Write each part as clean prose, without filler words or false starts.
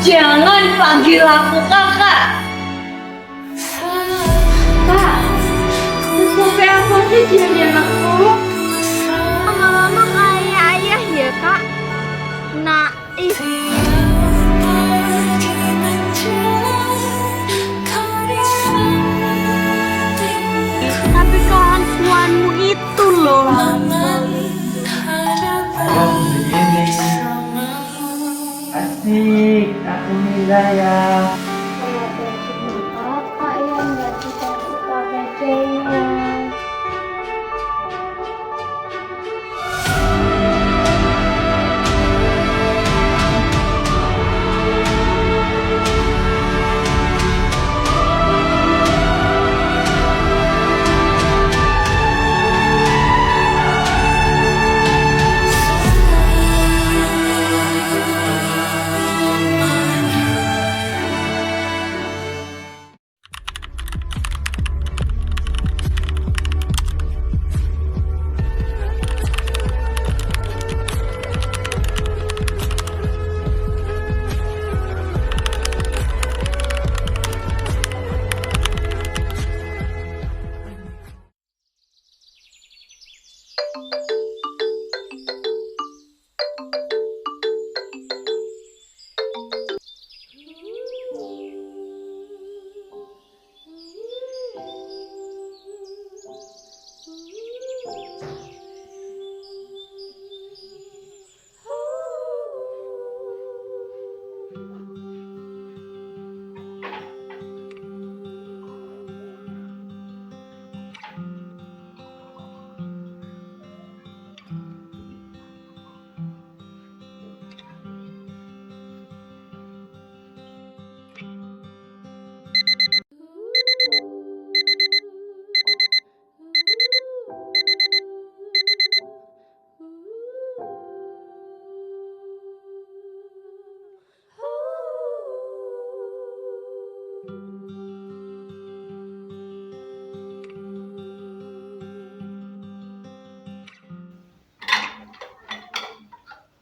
Jangan panggil aku kakak. Kak, sampai apa sih jadi anakku? Lama-lama kayak ayah ya kak. Naif. Tapi kelakuanmu itu loh. Ayah begini. Asik, aku Hidayah. Kakak yang nggak dikasih KPD-nya.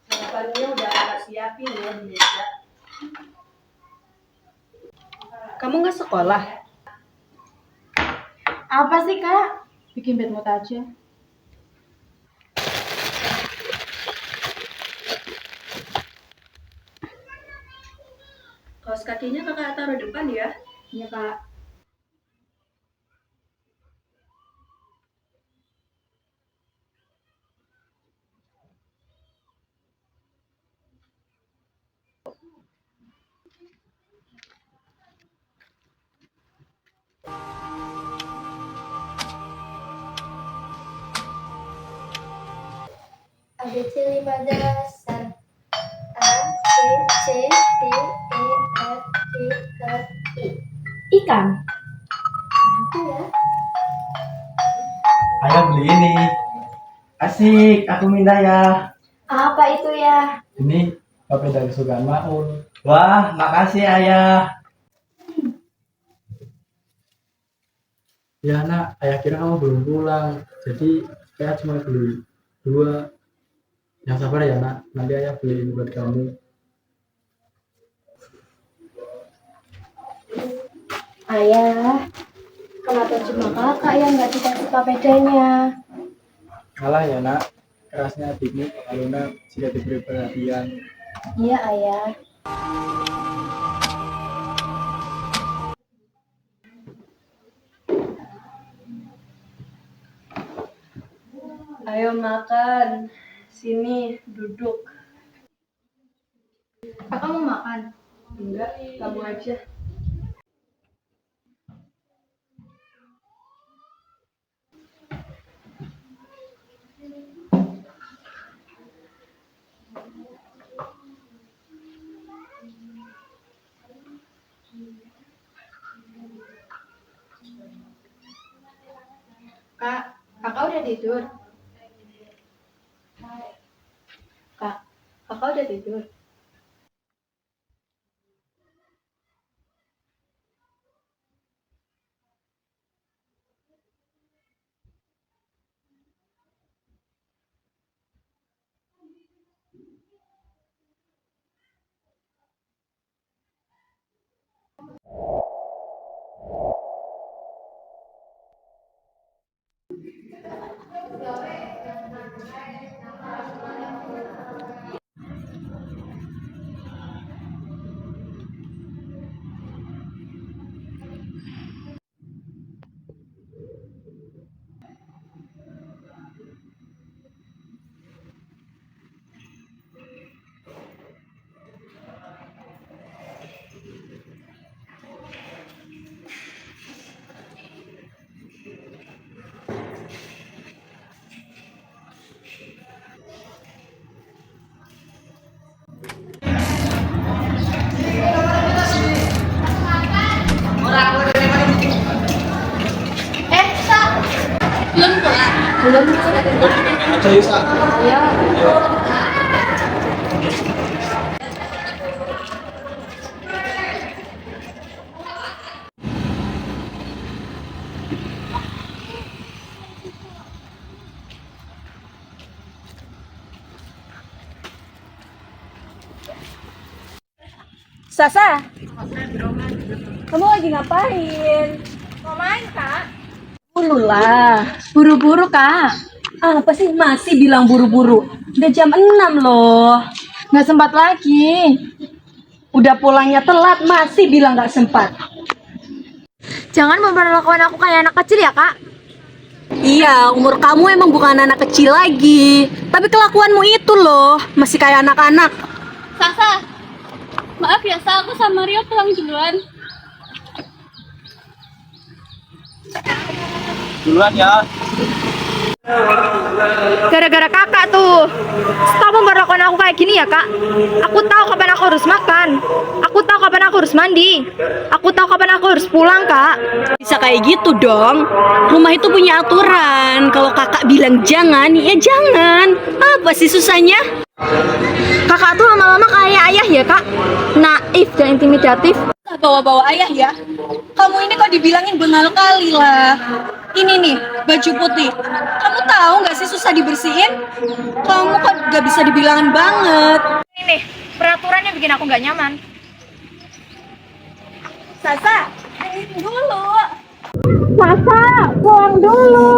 Sarapannya udah kakak siapin ya di meja. Kamu nggak sekolah? Apa sih kak? Bikin bad mood aja. Kaos kakinya kakak taruh depan ya. Iya kak. ABC 5 dasar. A, B, C, D, E, F, G, H, I. Ikan. Itu ya. Ayah beli ini. Asik, aku Hidayah. Apa itu ya? Ini HP dari kesukaan Maul. Wah, makasih ayah. Ya nak, ayah kira kamu belum pulang. Jadi ayah cuma beli dua. Yang sabar ya nak, nanti ayah beliin buat kamu. Ayah, kenapa cuma kakak yang nggak dikasih KPD-nya? Kalah ya nak, kerasnya adikmu kalau nak jika diberi perhatian. Iya ayah. Ayo makan. Sini duduk. Kakak mau makan? Enggak, kamu aja. Kak, kakak udah tidur? Kak, kakak udah tidur? Belum pulang. Belum. Aja yuk, Sa. Iya. Sasa, kamu lagi ngapain? Mau main, Kak? Buru lah. Buru-buru, Kak. Apa sih masih bilang buru-buru? Udah jam 6 loh. Nggak sempat lagi. Udah pulangnya telat, masih bilang nggak sempat. Jangan memperlakukan aku kayak anak kecil ya, Kak. Iya, umur kamu emang bukan anak kecil lagi. Tapi kelakuanmu itu loh, masih kayak anak-anak. Sasa, maaf ya, Sa, aku sama Rio pulang duluan. Duluan ya. Gara-gara kakak tuh. Kamu memperlakukan aku kayak gini ya, Kak? Aku tahu kapan aku harus makan. Aku tahu kapan aku harus mandi. Aku tahu kapan aku harus pulang, Kak. Bisa kayak gitu dong. Rumah itu punya aturan. Kalau kakak bilang jangan, ya jangan. Apa sih susahnya? Kakak tuh lama-lama kayak ayah ya, Kak? Naif dan intimidatif. Bawa-bawa ayah ya. Kamu ini kok dibilangin bengal kali lah. Ini nih, baju putih. Kamu tahu nggak sih susah dibersihin? Kamu kok nggak bisa dibilangin banget. Ini nih, peraturannya bikin aku nggak nyaman. Sasa, dengerin dulu. Sasa, pulang dulu.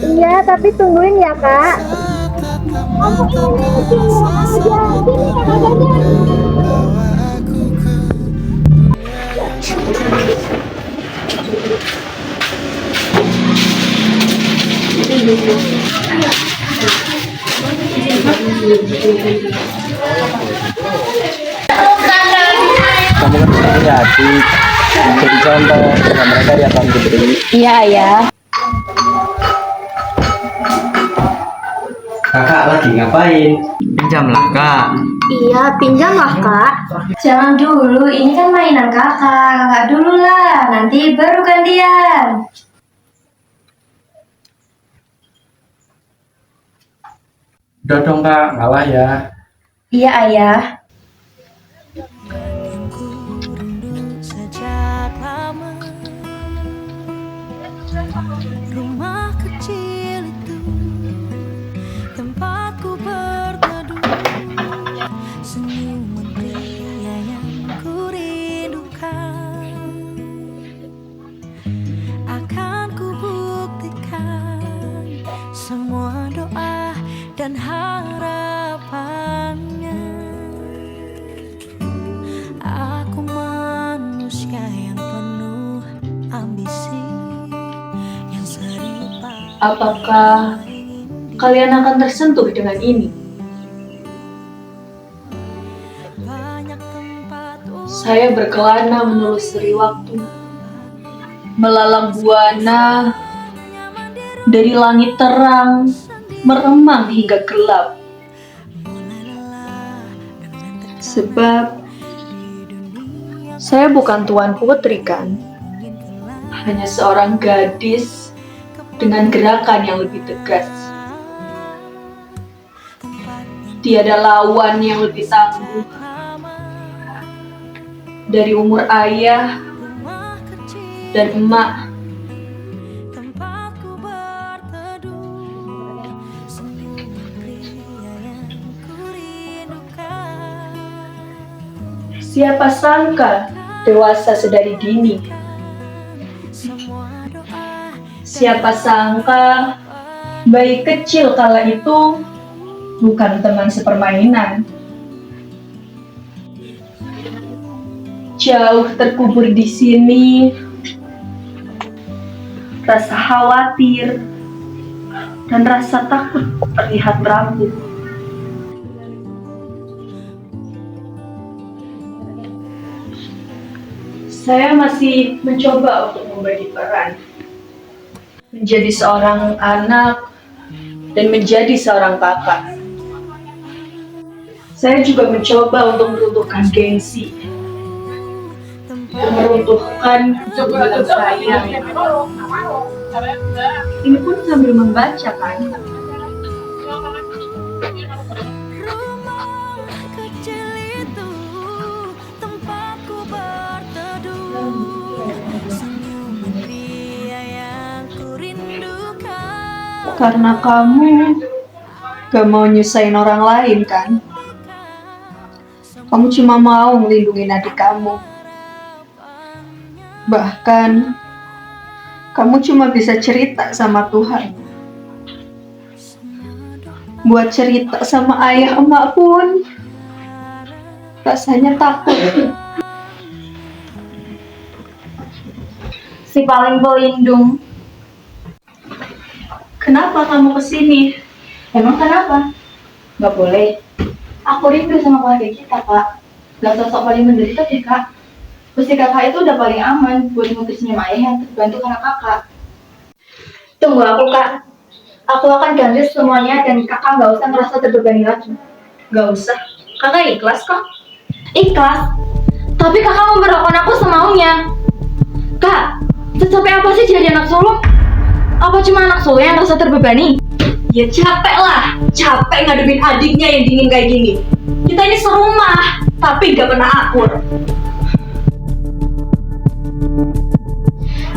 Iya, tapi tungguin ya, Kak. Aku ini cuma aja. Sini kakaknya. Kamu kan sudah punya adik. Jadi contoh sama mereka ya Bang Putri. Iya ya. Kakak lagi ngapain? Pinjamlah Kak. Iya, pinjamlah, Kak. Jangan dulu, ini kan mainan kakak. Kakak dulu lah, nanti baru gantian. Udah dong Kak, ngalah ya. Iya, Ayah. Sejak lama rumah kecil itu tempatku berteduh, senyuman pria yang ku rindukan akan ku buktikan semua doa dan harapannya. Aku manusia yang penuh ambisi, yang serupa. Apakah kalian akan tersentuh dengan ini? Banyak tempat Saya berkelana menelusuri waktu, melalang buana dari langit terang, meremang hingga gelap. Sebab saya bukan tuan putri kan, hanya seorang gadis dengan gerakan yang lebih tegas. Tiada lawan yang lebih tangguh dari umur ayah dan emak. tempatku berteduh, senyuman pria yang ku rindukan. Siapa sangka dewasa sedari dini. Semua doa Siapa sangka bayi kecil kala itu bukan teman sepermainan. Jauh terkubur di sini, rasa khawatir dan rasa takut terlihat rapuh. Saya masih mencoba untuk membagi peran, menjadi seorang anak dan menjadi seorang kakak. Saya juga mencoba untuk meruntuhkan gengsi, meruntuhkan hubungan saya. Ini pun sambil membaca kan. Rumah kecil itu tempatku berteduh, senyuman pria yang kurindukan. Karena kamu gak mau nyusahin orang lain kan? Kamu cuma mau melindungi adik kamu. Bahkan kamu cuma bisa cerita sama Tuhan. Buat cerita sama ayah emak pun rasanya takut. Si paling pelindung. Kenapa kamu kesini? Emang kenapa? Gak boleh. Aku rindu sama keluarga kita, Kak. Gak sosok paling menderita deh, Kak. Pasti kakak itu udah paling aman buat ngutus senyum ayah yang terbantu karena kakak. Tunggu aku, Kak. Aku akan ganti semuanya dan kakak gak usah merasa terbebani lagi. Gak usah. Kakak ikhlas kok. Ikhlas? Tapi kakak memperlakukan aku semaunya. Kak, secapek apa sih jadi anak sulung? Apa cuma anak sulung yang merasa terbebani? Ya capek lah. Capek ngadepin adiknya yang dingin kayak gini. Kita ini serumah, tapi gak pernah akur.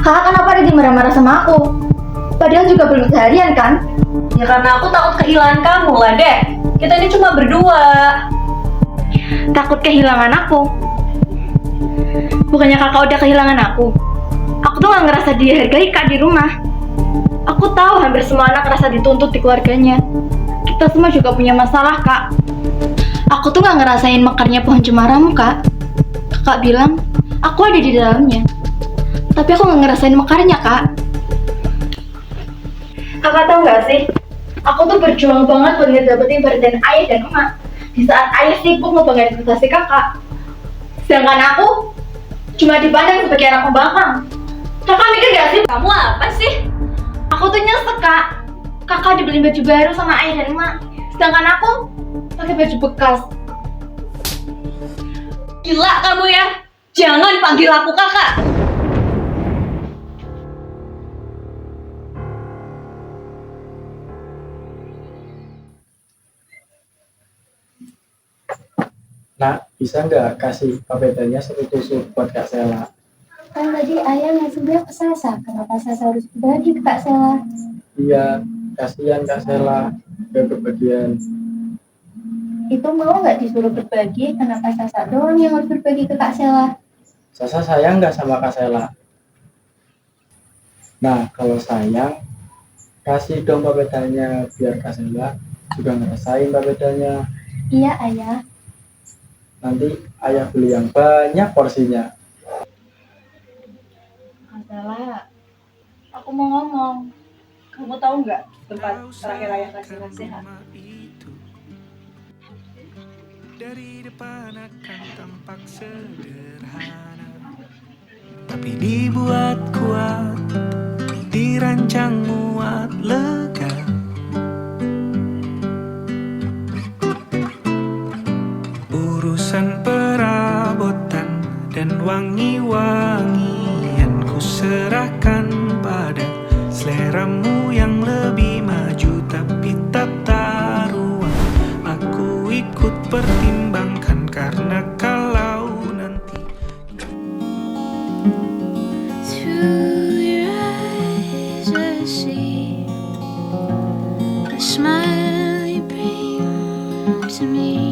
Kakak kenapa lagi marah-marah sama aku? Padahal juga belum seharian kan? Ya karena aku takut kehilangan kamu lah, Dek. Kita ini cuma berdua. Takut kehilangan aku? Bukannya kakak udah kehilangan aku? Aku tuh gak ngerasa dihargai, Kak, di rumah. Aku tahu hampir semua anak ngerasa dituntut di keluarganya. Kita semua juga punya masalah, Kak. Aku tuh gak ngerasain mekarnya pohon cemaramu, Kak. Kakak bilang, aku ada di dalamnya. Tapi aku gak ngerasain mekarnya, Kak. Kakak tahu gak sih? Aku tuh berjuang banget buat ngedapetin perhatian ayah dan emak. Di saat ayah sibuk ngebanggain prestasi kakak. Sedangkan aku cuma dipandang sebagai anak pembangkang. Kakak mikir gak sih? Kamu apa sih? Aku tuh nyesek, Kak. Kakak dibeliin baju baru sama ayah dan emak. Sedangkan aku pakai baju bekas. Gila kamu ya. Jangan panggil aku kakak. Nak, bisa nggak kasih papedanya satu tusuk buat Kak Sela? Kan tadi ayah ngasih dia ke Sasa. Kenapa Sasa harus berbagi ke Kak Sela? Iya, kasihan Kak Sela, gak kebagian. Itu mau nggak disuruh berbagi? Kenapa Sasa doang yang harus berbagi ke Kak Sela? Sasa sayang nggak sama Kak Sela? Nah, kalau sayang, kasih dong papedanya biar Kak Sela juga ngerasain papedanya. Iya, ayah. Nanti ayah beli yang banyak porsinya. Kak Sela, aku mau ngomong. Kamu tahu nggak tempat terakhir ayah kasih nasihat? Dari depan akan tampak sederhana, tapi dibuat kuat, dirancang muat lega. Urusan perabotan dan wangi-wangian ku serahkan pada seleramu yang lebih maju, tapi tata ruang aku ikut pertimbangkan, karena kalau nanti Through your eyes I see the smile you bring to me.